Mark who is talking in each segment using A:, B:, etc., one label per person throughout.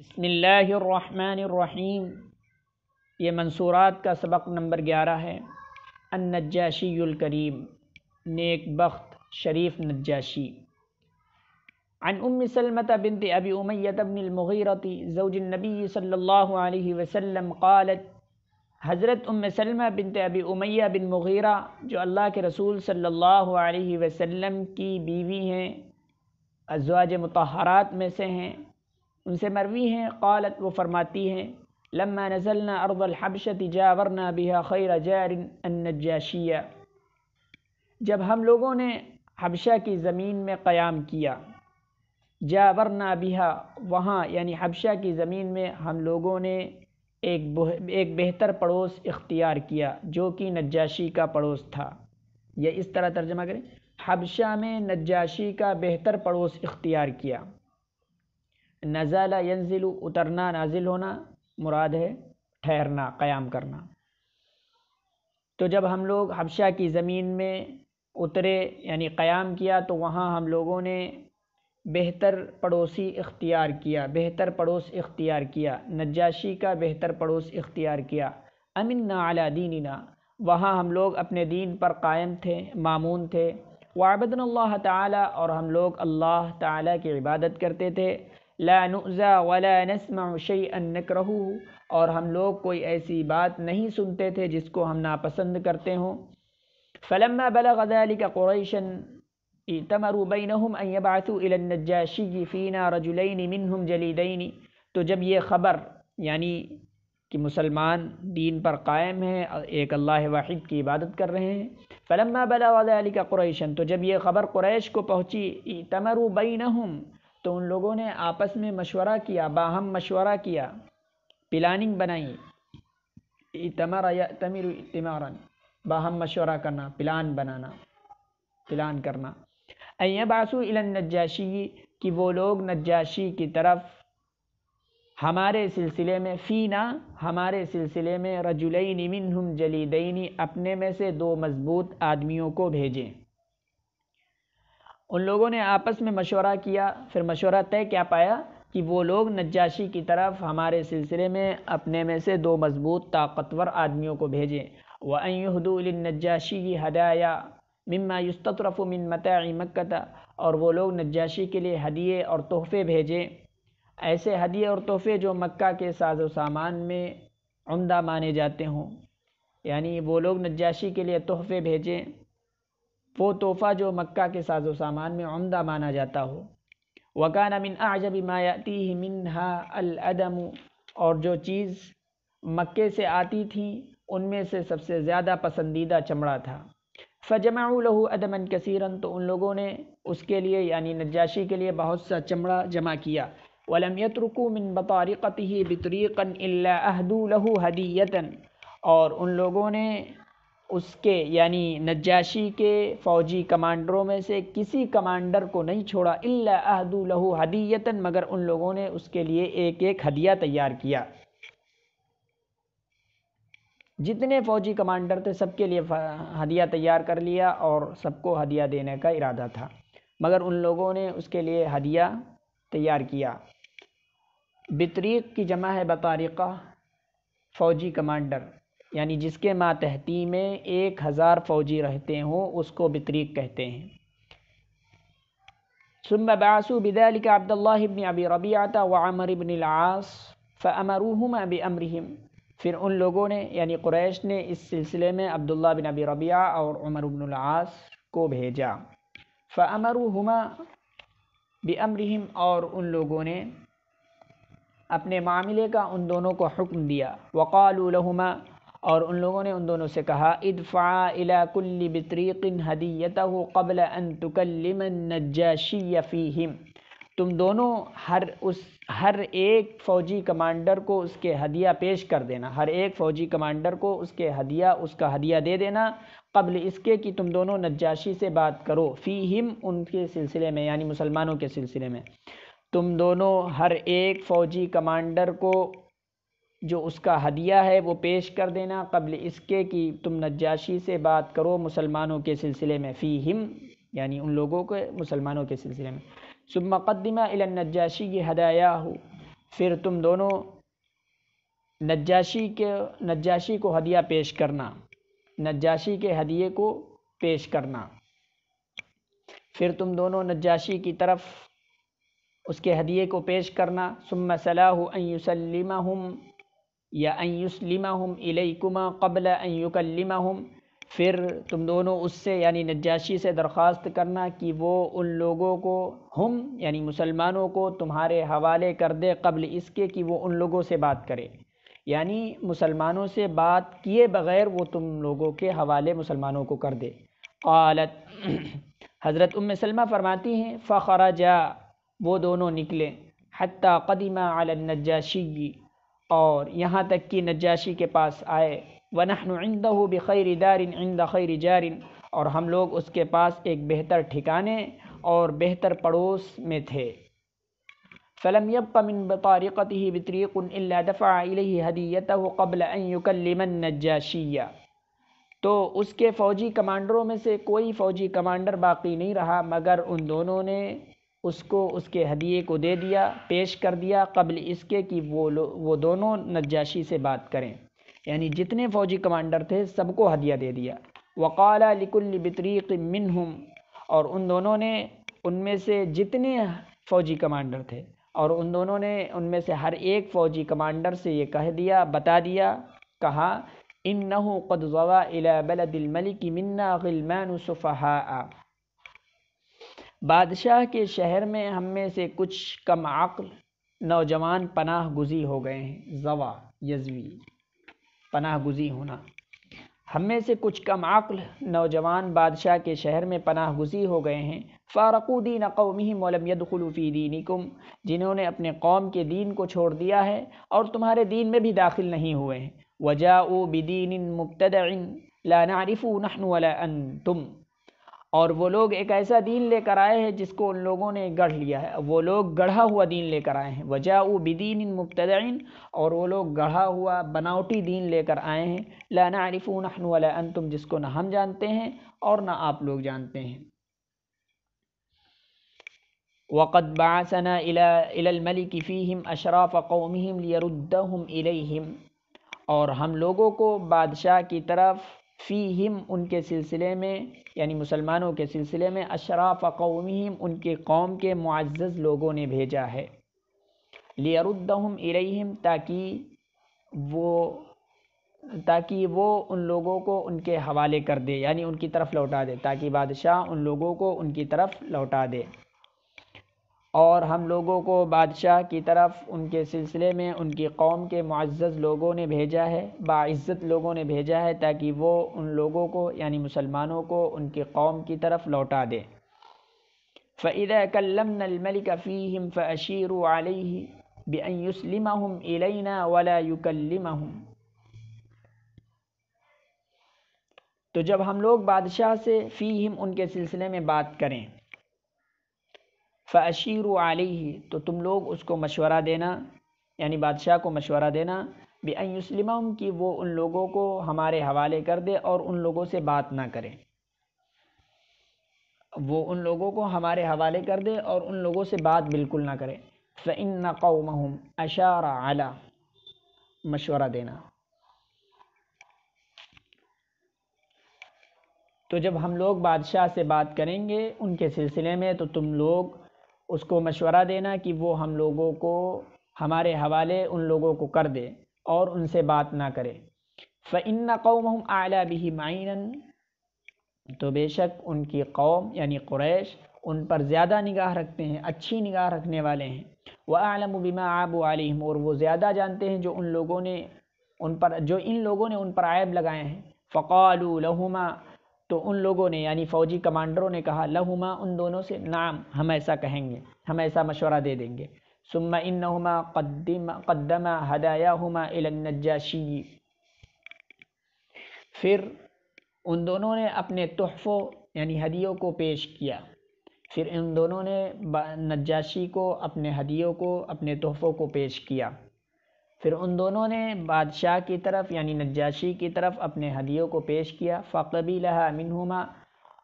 A: بسم اللہ الرحمن الرحیم۔ یہ منصورات کا سبق نمبر 11 ہے۔ النجاشی الکریم، نیک بخت شریف نجاشی۔ عن ام سلمة بنت ابی امیۃ بن المغیرۃ زوج النبی صلی اللہ علیہ وسلم قالت، حضرت ام سلمہ بنت ابی امیہ بن مغیرہ جو اللہ کے رسول صلی اللہ علیہ وسلم کی بیوی ہیں، ازواج مطہرات میں سے ہیں، ان سے مروی ہیں، قالت وہ فرماتی ہیں، لما نزلنا ارض الحبشۃ جاورنا بها خیر جار النجاشیہ، جب ہم لوگوں نے حبشہ کی زمین میں قیام کیا، جاورنا بها وہاں یعنی حبشہ کی زمین میں ہم لوگوں نے ایک بہتر پڑوس اختیار کیا جو کہ نجاشی کا پڑوس تھا۔ یہ اس طرح ترجمہ کریں، حبشہ میں نجاشی کا بہتر پڑوس اختیار کیا۔ نزل ینزل اترنا، نازل ہونا مراد ہے ٹھہرنا، قیام کرنا۔ تو جب ہم لوگ حبشہ کی زمین میں اترے یعنی قیام کیا تو وہاں ہم لوگوں نے بہتر پڑوسی اختیار کیا، بہتر پڑوس اختیار کیا، نجاشی کا بہتر پڑوس اختیار کیا۔ امنا علی دیننا، وہاں ہم لوگ اپنے دین پر قائم تھے، مامون تھے۔ وعبدنا اللہ تعالی، اور ہم لوگ اللہ تعالی کی عبادت کرتے تھے۔ لا نؤذى ولا نسمع شيئا نكرهه، اور ہم لوگ کوئی ایسی بات نہیں سنتے تھے جس کو ہم ناپسند کرتے ہوں۔ فلما بلغ ذلك قريشا ائتمروا بينهم ان يبعثوا الى النجاشي فينا رجلين منهم جليدين، تو جب یہ خبر یعنی کہ مسلمان دین پر قائم ہیں، ایک اللہ واحد کی عبادت کر رہے ہیں، فلما بلغ ذلك قريشا، تو جب یہ خبر قریش کو پہنچی، ائتمروا بينهم، تو ان لوگوں نے آپس میں مشورہ کیا، باہم مشورہ کیا، پلاننگ بنائی۔ ائتمر یأتمر ائتمارا، باہم مشورہ کرنا، پلان بنانا، پلان کرنا۔ ان یبعثوا الی النجاشی، کہ وہ لوگ نجاشی کی طرف ہمارے سلسلے میں، فینا ہمارے سلسلے میں، رجلین منہم جلیدین اپنے میں سے دو مضبوط آدمیوں کو بھیجیں۔ ان لوگوں نے آپس میں مشورہ کیا، پھر مشورہ طے کیا پایا کہ وہ لوگ نجاشی کی طرف ہمارے سلسلے میں اپنے میں سے دو مضبوط طاقتور آدمیوں کو بھیجیں۔ وَأَن يُهْدُوا لِلنَّجَّاشِيِّ هَدَايَا مِمَّا يُسْتَطْرَفُ مِن مَتَاعِ مَكَّةَ، اور وہ لوگ نجاشی کے لیے ہدیے اور تحفے بھیجیں، ایسے ہدیے اور تحفے جو مکہ کے ساز و سامان میں عمدہ مانے جاتے ہوں، یعنی وہ لوگ نجاشی کے لیے تحفے بھیجیں، وہ تحفہ جو مکہ کے ساز و سامان میں عمدہ مانا جاتا ہو۔ وَكَانَ مِنْ أَعْجَبِ مَا يَأْتِيهِ مِنْهَا الْأَدَمُ، اور جو چیز مکے سے آتی تھیں ان میں سے سب سے زیادہ پسندیدہ چمڑا تھا۔ فَجَمَعُوا لَهُ أَدَمًا كَثِيرًا، تو ان لوگوں نے اس کے لیے یعنی نجاشی کے لیے بہت سا چمڑا جمع کیا۔ وَلَمْ يَتْرُكُوا مِنْ بَطَارِقَتِهِ بِطْرِيقًا إِلَّا أَهْدُوا لَهُ هَدِيَّةً، اور ان لوگوں نے اس کے یعنی نجاشی کے فوجی کمانڈروں میں سے کسی کمانڈر کو نہیں چھوڑا، الا اہدوا لہ ہدیۃ، مگر ان لوگوں نے اس کے لیے ایک ایک ہدیہ تیار کیا۔ جتنے فوجی کمانڈر تھے سب کے لیے ہدیہ تیار کر لیا اور سب کو ہدیہ دینے کا ارادہ تھا، مگر ان لوگوں نے اس کے لیے ہدیہ تیار کیا۔ بطریق کی جمع ہے بطارقہ، فوجی کمانڈر، یعنی جس کے ماتحتی میں 1000 فوجی رہتے ہوں اس کو بطریق کہتے ہیں۔ ثم بعثوا بذلك عبد الله بن ابی ربیعہ وعمر بن العاص فامروهما بامرهم، پھر ان لوگوں نے یعنی قریش نے اس سلسلے میں عبداللہ بن ابی ربیعہ اور عمر بن العاص کو بھیجا۔ فامروهما بامرهم، اور ان لوگوں نے اپنے معاملے کا ان دونوں کو حکم دیا۔ وقالوا لهما، اور ان لوگوں نے ان دونوں سے کہا، ادفعا الى كل بطریق ہدیته قبل ان تکلم النجاشی فیہم، تم دونوں ہر ایک فوجی کمانڈر کو اس کے ہدیہ پیش کر دینا، ہر ایک فوجی کمانڈر کو اس کا ہدیہ دے دینا، قبل اس کے کہ تم دونوں نجاشی سے بات کرو، فیہم ان کے سلسلے میں یعنی مسلمانوں کے سلسلے میں، تم دونوں ہر ایک فوجی کمانڈر کو جو اس کا ہدیہ ہے وہ پیش کر دینا قبل اس کے کہ تم نجاشی سے بات کرو مسلمانوں کے سلسلے میں، فیہم یعنی ان لوگوں کے مسلمانوں کے سلسلے میں۔ ثم قدم الى النجاشی ہدایاہ، پھر تم دونوں نجاشی کو ہدیہ پیش کرنا، نجاشی کے ہدیے کو پیش کرنا، پھر تم دونوں نجاشی کی طرف اس کے ہدیے کو پیش کرنا، ثم صلاح ان یسلمہم یا ان یسلمہم الیکما قبل ان یکلمہم، پھر تم دونوں اس سے یعنی نجاشی سے درخواست کرنا کہ وہ ان لوگوں کو ہم یعنی مسلمانوں کو تمہارے حوالے کر دے قبل اس کے کہ وہ ان لوگوں سے بات کرے، یعنی مسلمانوں سے بات کیے بغیر وہ تم لوگوں کے حوالے مسلمانوں کو کر دے۔ قالت حضرت سلمہ فرماتی ہیں فخرجا وہ دونوں نکلے، حتی قدما علی النجاشی اور یہاں تک کہ نجاشی کے پاس آئے، وَنَحْنُ عِنْدَهُ بِخَيْرِ دَارٍ عِنْدَ خَيْرِ جَارٍ اور ہم لوگ اس کے پاس ایک بہتر ٹھکانے اور بہتر پڑوس میں تھے۔ فَلَمْ يَبْقَ مِنْ بِطَارِقَتِهِ بِطْرِيقٌ إِلَّا دَفَعَ إِلَيْهِ هَدِيَّتَهُ قَبْلَ أَنْ يُكَلِّمَ النَّجَّاشِيَّ، تو اس کے فوجی کمانڈروں میں سے کوئی فوجی کمانڈر باقی نہیں رہا مگر ان دونوں نے اس کو اس کے ہدیے کو دے دیا، پیش کر دیا قبل اس کے کہ وہ دونوں نجاشی سے بات کریں، یعنی جتنے فوجی کمانڈر تھے سب کو ہدیہ دے دیا۔ وقال لكل بطریق منہم اور ان دونوں نے ان میں سے جتنے فوجی کمانڈر تھے اور ان دونوں نے ان میں سے ہر ایک فوجی کمانڈر سے یہ کہہ دیا، بتا دیا، کہا انہ قد ضوى الى بلد الملک منا غلمان سفہاء، بادشاہ کے شہر میں ہم میں سے کچھ کم عقل نوجوان پناہ گزین ہو گئے ہیں، زوا یزوی پناہ گزین ہونا، ہم میں سے کچھ کم عقل نوجوان بادشاہ کے شہر میں پناہ گزین ہو گئے ہیں، فارقوا دین قومہم ولم يدخلوا فی دینکم، جنہوں نے اپنے قوم کے دین کو چھوڑ دیا ہے اور تمہارے دین میں بھی داخل نہیں ہوئے ہیں، وجاؤوا بدین مبتدع لا نعرفه نحن ولا انتم، اور وہ لوگ ایک ایسا دین لے کر آئے ہیں جس کو ان لوگوں نے گڑھ لیا ہے، وہ لوگ گڑھا ہوا دین لے کر آئے ہیں، وجاؤوا بدین مبتدع اور وہ لوگ گڑھا ہوا بناوٹی دین لے کر آئے ہیں، لا نعرفه نحن ولا انتم جس کو نہ ہم جانتے ہیں اور نہ آپ لوگ جانتے ہیں۔ وقد بعثنا الى الملك فيهم اشراف قومهم ليردهم اليهم، اور ہم لوگوں کو بادشاہ کی طرف فیہم ان کے سلسلے میں یعنی مسلمانوں کے سلسلے میں اشراف قومہم ان کے قوم کے معزز لوگوں نے بھیجا ہے، لیردہم الیہم تاکہ وہ ان لوگوں کو ان کے حوالے کر دے یعنی ان کی طرف لوٹا دے، تاکہ بادشاہ ان لوگوں کو ان کی طرف لوٹا دے، اور ہم لوگوں کو بادشاہ کی طرف ان کے سلسلے میں ان کی قوم کے معزز لوگوں نے بھیجا ہے، باعزت لوگوں نے بھیجا ہے تاکہ وہ ان لوگوں کو یعنی مسلمانوں کو ان کی قوم کی طرف لوٹا دے۔ فَإِذَا كَلَّمْنَا الْمَلِكَ فِيهِمْ فَأَشِيرُوا عَلَيْهِ بِأَنْ يُسْلِمَهُمْ إِلَيْنَا وَلَا يُكَلِّمَهُمْ، تو جب ہم لوگ بادشاہ سے فیہم ان کے سلسلے میں بات کریں، فَأَشِيرُوا عَلَيْهِ تو تم لوگ اس کو مشورہ دینا یعنی بادشاہ کو مشورہ دینا، بِأَنْ يُسْلِمَهُمْ کہ وہ ان لوگوں کو ہمارے حوالے کر دے اور ان لوگوں سے بات نہ کرے، وہ ان لوگوں کو ہمارے حوالے کر دے اور ان لوگوں سے بات بالکل نہ کرے۔ فَإِنَّ قَوْمَهُمْ أَشَارَ عَلَى مشورہ دینا، تو جب ہم لوگ بادشاہ سے بات کریں گے ان کے سلسلے میں تو تم لوگ اس کو مشورہ دینا کہ وہ ہم لوگوں کو ہمارے حوالے ان لوگوں کو کر دے اور ان سے بات نہ کرے۔ فَإِنَّ قَوْمَهُمْ أَعْلَى بِهِمْ عَيْنًا تو بے شک ان کی قوم یعنی قریش ان پر زیادہ نگاہ رکھتے ہیں، اچھی نگاہ رکھنے والے ہیں، وَأَعْلَمُ بِمَا عَابُوا عَلَيْهِمْ اور وہ زیادہ جانتے ہیں جو ان لوگوں نے ان پر عیب لگائے ہیں۔ فَقَالُوا لَهُمَا تو ان لوگوں نے یعنی فوجی کمانڈروں نے کہا، لہما ان دونوں سے، نعم ہم ایسا کہیں گے، ہم ایسا مشورہ دے دیں گے۔ ثم انہما قدما ہدایاہما الی النجاشی پھر ان دونوں نے اپنے تحفوں یعنی ہدیوں کو پیش کیا، پھر ان دونوں نے نجاشی کو اپنے ہدیوں کو اپنے تحفوں کو پیش کیا، پھر ان دونوں نے بادشاہ کی طرف یعنی نجاشی کی طرف اپنے ہدیوں کو پیش کیا۔ فَقَبِلَهَا مِنْهُمَا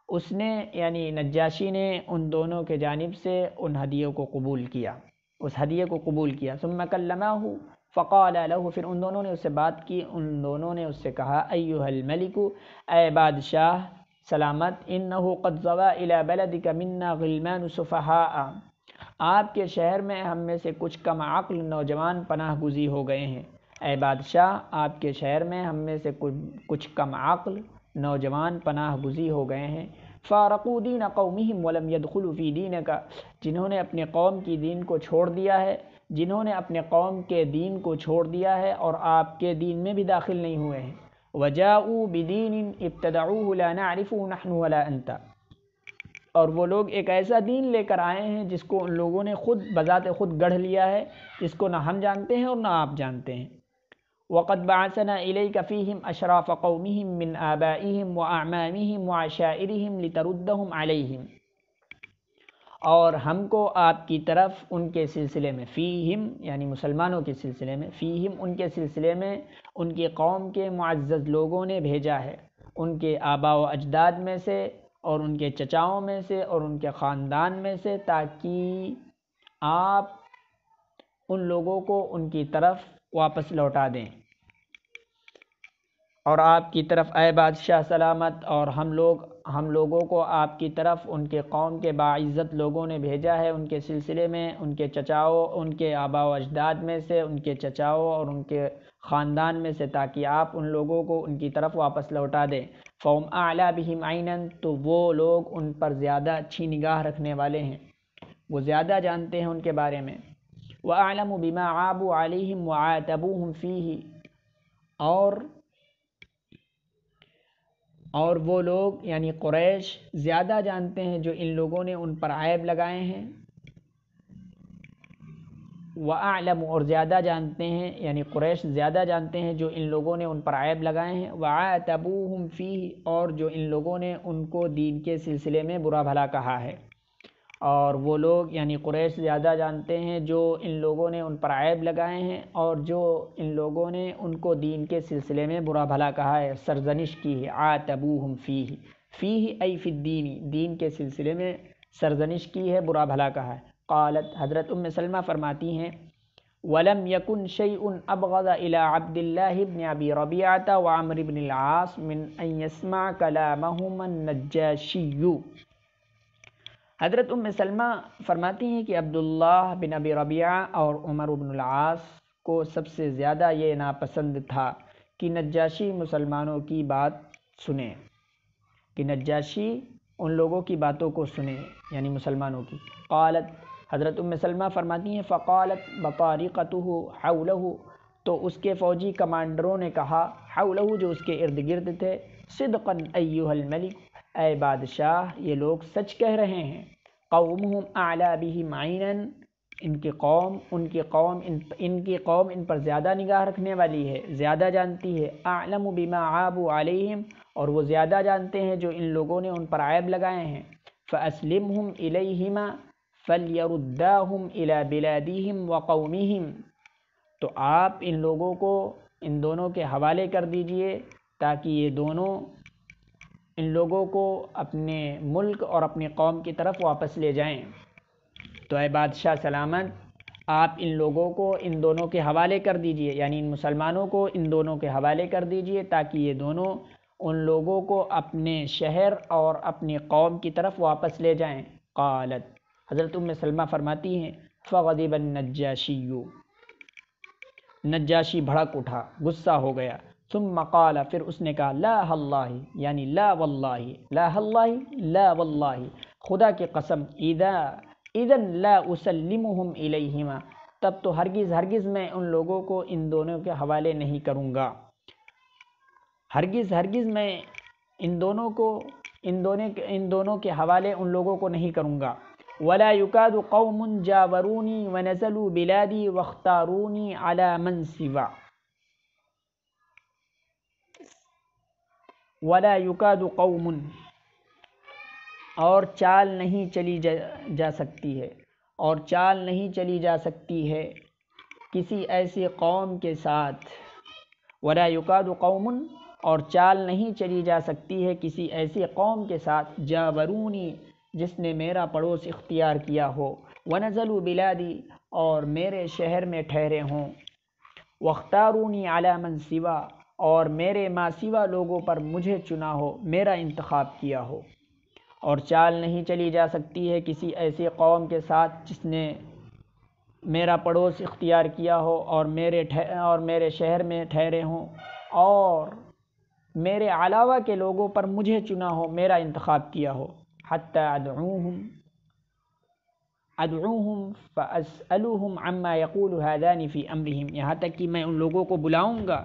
A: اس نے یعنی نجاشی نے ان دونوں کے جانب سے ان ہدیوں کو قبول کیا۔ اس ہدیے کو قبول کیا۔ ثم کلمہ فقال له، پھر ان دونوں نے اس سے بات کی، ان دونوں نے اس سے کہا ایھا الملک، اے بادشاہ سلامت، انہ قد ضوى الى بلدک منا غلمان سفہاء، آپ کے شہر میں ہم میں سے کچھ کم عقل نوجوان پناہ گزین ہو گئے ہیں۔ اے بادشاہ، آپ کے شہر میں ہم میں سے کچھ کم عقل نوجوان پناہ گزین ہو گئے ہیں۔ فارقوا دین قومہم ولم يدخلوا فی دینک، جنہوں نے اپنے قوم کی دین کو چھوڑ دیا ہے، جنہوں نے اپنے قوم کے دین کو چھوڑ دیا ہے اور آپ کے دین میں بھی داخل نہیں ہوئے ہیں۔ وجاءوا بدین ابتدعوه لا نعرفه نحن ولا انت، اور وہ لوگ ایک ایسا دین لے کر آئے ہیں جس کو ان لوگوں نے خود بذات خود گڑھ لیا ہے، جس کو نہ ہم جانتے ہیں اور نہ آپ جانتے ہیں۔ وقد بعثنا إليك فيهم أشراف قومهم من آبائهم وأعمامهم وعشائرهم لتردهم عليهم، اور ہم کو آپ کی طرف ان کے سلسلے میں، فیہم یعنی مسلمانوں کے سلسلے میں، فیہم ان کے سلسلے میں ان کی قوم کے معزز لوگوں نے بھیجا ہے، ان کے آباء و اجداد میں سے اور ان کے چچاؤں میں سے اور ان کے خاندان میں سے، تاکہ آپ ان لوگوں کو ان کی طرف واپس لوٹا دیں، اور آپ کی طرف اے بادشاہ سلامت، اور ہم لوگوں کو آپ کی طرف ان کے قوم کے باعزت لوگوں نے بھیجا ہے، ان کے سلسلے میں، ان کے چچاؤں، ان کے آباء و اجداد میں سے، ان کے چچاؤں اور ان کے خاندان میں سے، تاکہ آپ ان لوگوں کو ان کی طرف واپس لوٹا دیں۔ فَهُمْ أَعْلَى بِهِمْ عَيْنًا، تو وہ لوگ ان پر زیادہ اچھی نگاہ رکھنے والے ہیں، وہ زیادہ جانتے ہیں ان کے بارے میں۔ وَأَعْلَمُ بِمَا عَابُوا عَلَيْهِمْ وَعَاتَبُوهُمْ فِيهِ، اور وہ لوگ یعنی قریش زیادہ جانتے ہیں جو ان لوگوں نے ان پر عیب لگائے ہیں۔ وَأَعْلَمُ، اور زیادہ جانتے ہیں یعنی قریش زیادہ جانتے ہیں جو ان لوگوں نے ان پر عیب لگائے ہیں۔ وَعَاتَبُوهُمْ فِيهِ، اور جو ان لوگوں نے ان کو دین کے سلسلے میں برا بھلا کہا ہے، اور وہ لوگ یعنی قریش زیادہ جانتے ہیں جو ان لوگوں نے ان پر عیب لگائے ہیں اور جو ان لوگوں نے ان کو دین کے سلسلے میں برا بھلا کہا ہے، سرزنش کی ہے۔ عاتبوہم فیہ، فیہ ای فی الدین، دین کے سلسلے میں سرزنش کی ہے، برا بھلا کہا ہے۔ قالت، حضرت ام سلمہ فرماتی ہیں وَلَمْ يَكُنْ شَيْءٌ أَبْغَضَ إِلَىٰ عَبْدِ اللَّهِ بْنِ أَبِي رَبِيعَةَ وَعَمْرِ بْنِ الْعَاصِ مِنْ أَنْ يَسْمَعَ كَلَامَهُمَا النَّجَّاشِيُّ۔ حضرت ام سلمہ فرماتی ہیں کہ عبداللہ بن ابی ربیعہ اور عمر بن العاص کو سب سے زیادہ یہ ناپسند تھا کہ نجاشی مسلمانوں کی بات سنے، کہ نجاشی ان لوگوں کی باتوں کو سنے یعنی مسلمانوں کی۔ قالت، حضرت ام سلمہ فرماتی ہیں فقالت بطارقتہ حولہ، تو اس کے فوجی کمانڈروں نے کہا، حولہ جو اس کے ارد گرد تھے، صدقاً ایھا الملک، اے بادشاہ یہ لوگ سچ کہہ رہے ہیں، قومہم اعلی بہم عیناً، ان کی قوم ان پر زیادہ نگاہ رکھنے والی ہے، زیادہ جانتی ہے۔ اعلم بما عابوا علیہم، اور وہ زیادہ جانتے ہیں جو ان لوگوں نے ان پر عیب لگائے ہیں۔ فاسلمہم الیہما فلیرداہم الی بلادہم وقومہم، تو آپ ان لوگوں کو ان دونوں کے حوالے کر دیجئے تاکہ یہ دونوں ان لوگوں کو اپنے ملک اور اپنی قوم کی طرف واپس لے جائیں۔ تو اے بادشاہ سلامت، آپ ان لوگوں کو ان دونوں کے حوالے کر دیجئے، یعنی ان مسلمانوں کو ان دونوں کے حوالے کر دیجئے تاکہ یہ دونوں ان لوگوں کو اپنے شہر اور اپنی قوم کی طرف واپس لے جائیں۔ قالت، حضرت ام سلمہ فرماتی ہیں فغضب النجاشی، نجاشی بھڑک اٹھا، غصہ ہو گیا۔ ثم قال، پھر اس نے کہا لا اللہ، یعنی لا واللہ، لا اللہ، لا واللہ، خدا کی قسم، اذن لا اسلمہم الیہما، تب تو ہرگز میں ان لوگوں کو ان دونوں کے حوالے نہیں کروں گا، ہرگز میں ان دونوں کے حوالے ان لوگوں کو نہیں کروں گا۔ ولا يكاد قوم جاوروني ونزلوا بلادي واختاروني على من سوى، ولا يكاد قوم، اور چال نہیں چلی جا سکتی ہے، اور چال نہیں چلی جا سکتی ہے کسی ایسی قوم کے ساتھ، ولا يكاد قوم، اور چال نہیں چلی جا سکتی ہے کسی ایسی قوم کے ساتھ، جاورونی، جس نے میرا پڑوس اختیار کیا ہو، ونزلوا بلادی اور میرے شہر میں ٹھہرے ہوں، واختارونی علی من سوا اور میرے ما سوا لوگوں پر مجھے چنا ہو، میرا انتخاب کیا ہو۔ اور چال نہیں چلی جا سکتی ہے کسی ایسی قوم کے ساتھ جس نے میرا پڑوس اختیار کیا ہو اور میرے شہر میں ٹھہرے ہوں اور میرے علاوہ کے لوگوں پر مجھے چنا ہو، میرا انتخاب کیا ہو۔ حتی ادعوہم فاسألوہم عما یقول هذان فی امرہم، یہاں تک کہ میں ان لوگوں کو بلاؤں گا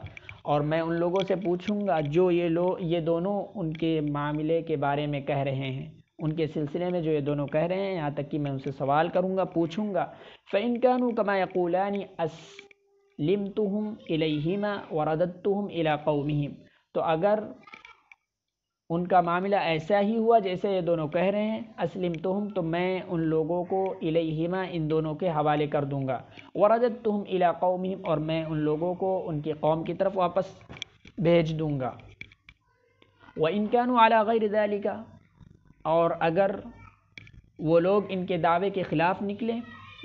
A: اور میں ان لوگوں سے پوچھوں گا جو یہ دونوں ان کے معاملے کے بارے میں کہہ رہے ہیں، ان کے سلسلے میں جو یہ دونوں کہہ رہے ہیں، یہاں تک کہ میں ان سے سوال کروں گا، پوچھوں گا۔ فإن كانوا كما يقولان اسلمتهم الیہما ورددتهم الى قومہم، تو اگر ان کا معاملہ ایسا ہی ہوا جیسے یہ دونوں کہہ رہے ہیں، اسلمتہم تو میں ان لوگوں کو الیہما ان دونوں کے حوالے کر دوں گا، ورددتہم الی قومہم اور میں ان لوگوں کو ان کی قوم کی طرف واپس بھیج دوں گا۔ وَإِن كَانُوا عَلَى غَيْرِ ذَلِكَ اور اگر وہ لوگ ان کے دعوے کے خلاف نکلے،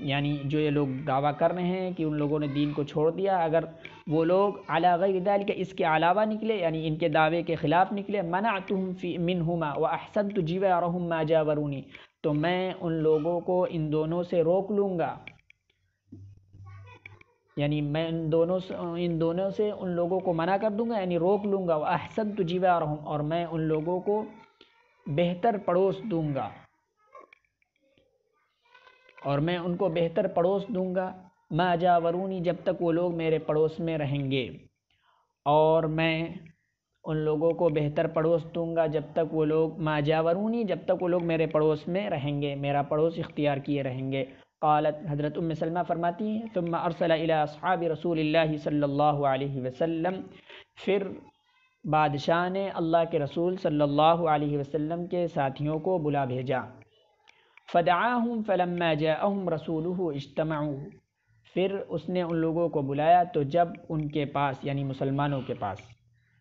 A: یعنی جو یہ لوگ دعویٰ کر رہے ہیں کہ ان لوگوں نے دین کو چھوڑ دیا، اگر وہ لوگ علی غیر ذلک اس کے علاوہ نکلے، یعنی ان کے دعوے کے خلاف نکلے، منعتهم منہما واحسنت جوارهم ما جاورونی، تو میں ان لوگوں کو ان دونوں سے روک لوں گا، یعنی میں ان دونوں سے ان لوگوں کو منع کر دوں گا، یعنی روک لوں گا، واحسنت جوارهم اور میں ان لوگوں کو بہتر پڑوس دوں گا، اور میں ان کو بہتر پڑوس دوں گا، ما جاورونی جب تک وہ لوگ میرے پڑوس میں رہیں گے، اور میں ان لوگوں کو بہتر پڑوس دوں گا جب تک وہ لوگ ما جاورونی جب تک وہ لوگ میرے پڑوس میں رہیں گے، میرا پڑوس اختیار کیے رہیں گے۔ قالت حضرت ام سلمہ فرماتی ہیں ثم ارسل الى اصحاب رسول اللہ صلی اللہ علیہ وسلم، پھر بادشاہ نے اللہ کے رسول صلی اللہ علیہ وسلم کے ساتھیوں کو بلا بھیجا، فدعاهم فلما جاءهم رسوله اجتمعوا، پھر اس نے ان لوگوں کو بلایا تو جب ان کے پاس یعنی مسلمانوں کے پاس،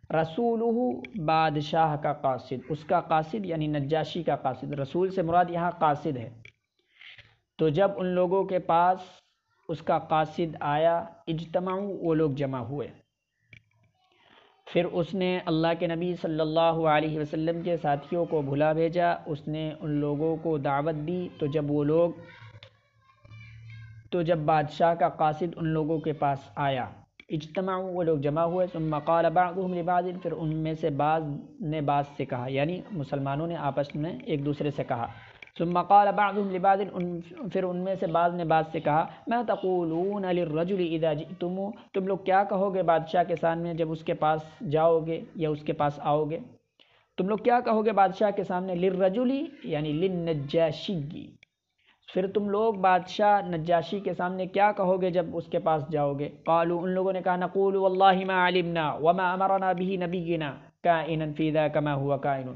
A: رسولہ بادشاہ کا قاصد، اس کا قاصد یعنی نجاشی کا قاصد، رسول سے مراد یہاں قاصد ہے، تو جب ان لوگوں کے پاس اس کا قاصد آیا، اجتمعوا وہ لوگ جمع ہوئے، پھر اس نے اللہ کے نبی صلی اللہ علیہ وسلم کے ساتھیوں کو بھلا بھیجا، اس نے ان لوگوں کو دعوت دی، تو جب بادشاہ کا قاصد ان لوگوں کے پاس آیا، اجتماعوا وہ لوگ جمع ہوئے، ثم قال بعضهم لبعض پھر ان میں سے بعض نے بعض سے کہا، یعنی مسلمانوں نے آپس میں ایک دوسرے سے کہا، ثم قال بعضهم لبعض پھر ان میں سے بعض نے بعض سے کہا، ما تقولون للرجل اذا جئتموه تم لوگ کیا کہو گے بادشاہ کے سامنے جب اس کے پاس جاؤ گے یا اس کے پاس آؤ گے، تم لوگ کیا کہو گے بادشاہ کے سامنے، للرجل یعنی للنجاشی، پھر تم لوگ بادشاہ نجاشی کے سامنے کیا کہو گے جب اس کے پاس جاؤ گے، قالوا ان لوگوں نے کہا، نقول واللہ ما علمنا وما امرنا به نبینا کائنا فی ذاک ما هو کائن،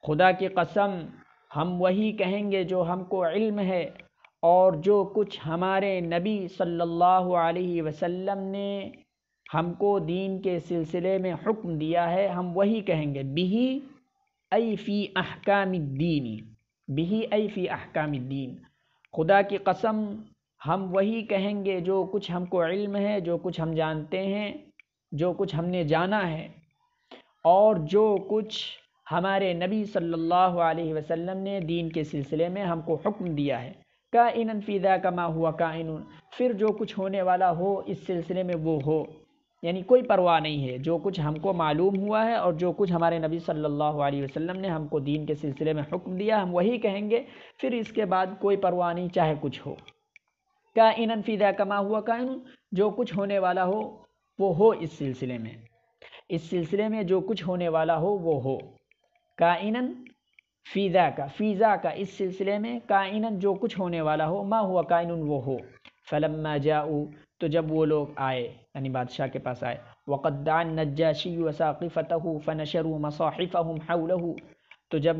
A: خدا کی قسم ہم وہی کہیں گے جو ہم کو علم ہے، اور جو کچھ ہمارے نبی صلی اللہ علیہ وسلم نے ہم کو دین کے سلسلے میں حکم دیا ہے ہم وہی کہیں گے، بہ ای فی احکام الدین، بہ ای فی احکام الدین، خدا کی قسم ہم وہی کہیں گے جو کچھ ہم کو علم ہے، جو کچھ ہم جانتے ہیں، جو کچھ ہم نے جانا ہے، اور جو کچھ ہمارے نبی صلی اللہ علیہ وسلم نے دین کے سلسلے میں ہم کو حکم دیا ہے، کائنا فی ذاک ما ہوا کائن پھر جو کچھ ہونے والا ہو اس سلسلے میں وہ ہو، یعنی کوئی پرواہ نہیں ہے، جو کچھ ہم کو معلوم ہوا ہے اور جو کچھ ہمارے نبی صلی اللہ علیہ وسلم نے ہم کو دین کے سلسلے میں حکم دیا ہم وہی کہیں گے، پھر اس کے بعد کوئی پرواہ نہیں چاہے کچھ ہو، کائنا فی ذاک ما ہوا کائن جو کچھ ہونے والا ہو وہ ہو، اس سلسلے میں جو کچھ ہونے والا ہو وہ ہو، کائنا فی ذاک اس سلسلے میں، کائنا جو کچھ ہونے والا ہو، ما ہوا کائن وہ ہو، فلما جاؤ تو جب وہ لوگ آئے یعنی بادشاہ کے پاس آئے، وقد دعا النجاشی وساقفتہ فنشروا مصاحفهم حوله تو جب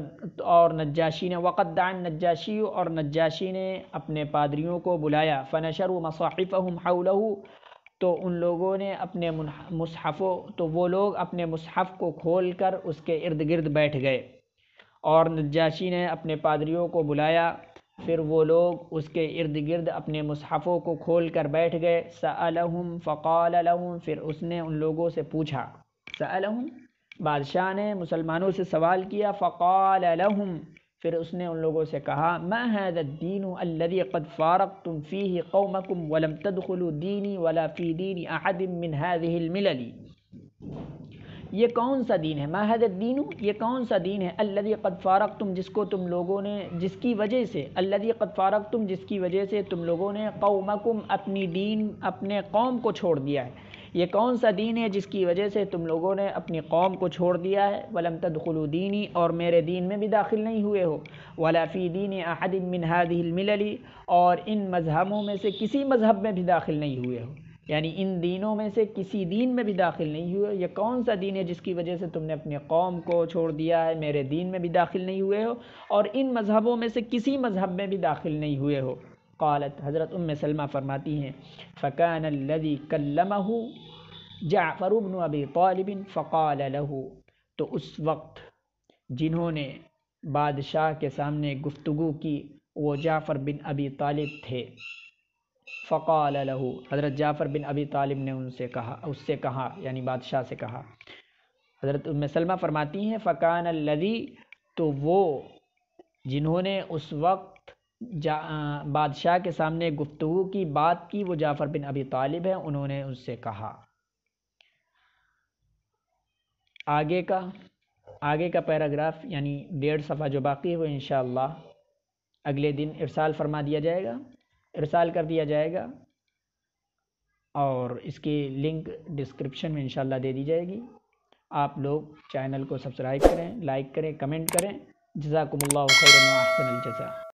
A: اور نجاشی نے، وقد دعا النجاشی اور نجاشی نے اپنے پادریوں کو بلایا، فنشروا مصاحفهم حوله تو ان لوگوں نے اپنے مصحفوں تو وہ لوگ اپنے مصحف کو کھول کر اس کے ارد گرد بیٹھ گئے، اور نجاشی نے اپنے پادریوں کو بلایا، پھر وہ لوگ اس کے ارد گرد اپنے مصحفوں کو کھول کر بیٹھ گئے. سألہم فقال لہم، پھر اس نے ان لوگوں سے پوچھا. سألہم، بادشاہ نے مسلمانوں سے سوال کیا. فقال لہم، پھر اس نے ان لوگوں سے کہا. ما هذا الدین الذی قد فارقتم فیہ قومکم ولم تدخلوا دینی ولا فی دین احد من هذه الملل. یہ کون سا دین ہے؟ ما هذا الدین، یہ کون سا دین ہے؟ الذی قد فارقتم، جس کو تم لوگوں نے، جس کی وجہ سے، الذی قد فارقتم، جس کی وجہ سے تم لوگوں نے قومکم، اپنی دین، اپنے قوم کو چھوڑ دیا ہے. یہ کون سا دین ہے جس کی وجہ سے تم لوگوں نے اپنی قوم کو چھوڑ دیا ہے؟ ولم تدخلوا دینی، اور میرے دین میں بھی داخل نہیں ہوئے ہو. ولا فی دین احد من هذه الملل، اور ان مذہبوں میں سے کسی مذہب میں بھی داخل نہیں ہوئے ہو، یعنی ان دینوں میں سے کسی دین میں بھی داخل نہیں ہوئے. یہ کون سا دین ہے جس کی وجہ سے تم نے اپنی قوم کو چھوڑ دیا ہے، میرے دین میں بھی داخل نہیں ہوئے ہو، اور ان مذہبوں میں سے کسی مذہب میں بھی داخل نہیں ہوئے ہو. قالت، حضرت سلمہ فرماتی ہیں، فکان الذی کلمہ جعفر بن ابی طالب فقال له، تو اس وقت جنہوں نے بادشاہ کے سامنے گفتگو کی وہ جعفر بن ابی طالب تھے. فقال له، حضرت جعفر بن ابی طالب نے اس سے کہا یعنی بادشاہ سے کہا. حضرت سلمہ فرماتی ہیں فکان الذی، تو وہ جنہوں نے اس وقت بادشاہ کے سامنے گفتگو کی، بات کی، وہ جعفر بن ابی طالب ہیں. انہوں نے اس سے کہا. آگے کا پیراگراف یعنی 1.5 صفحہ جو باقی ہے وہ انشاءاللہ اگلے دن ارسال فرما دیا جائے گا، ارسال کر دیا جائے گا، اور اس کی لنک ڈسکرپشن میں انشاءاللہ دے دی جائے گی. آپ لوگ چینل کو سبسکرائب کریں، لائک کریں، کمنٹ کریں. جزاکم اللہ خیرا و احسن الجزاء.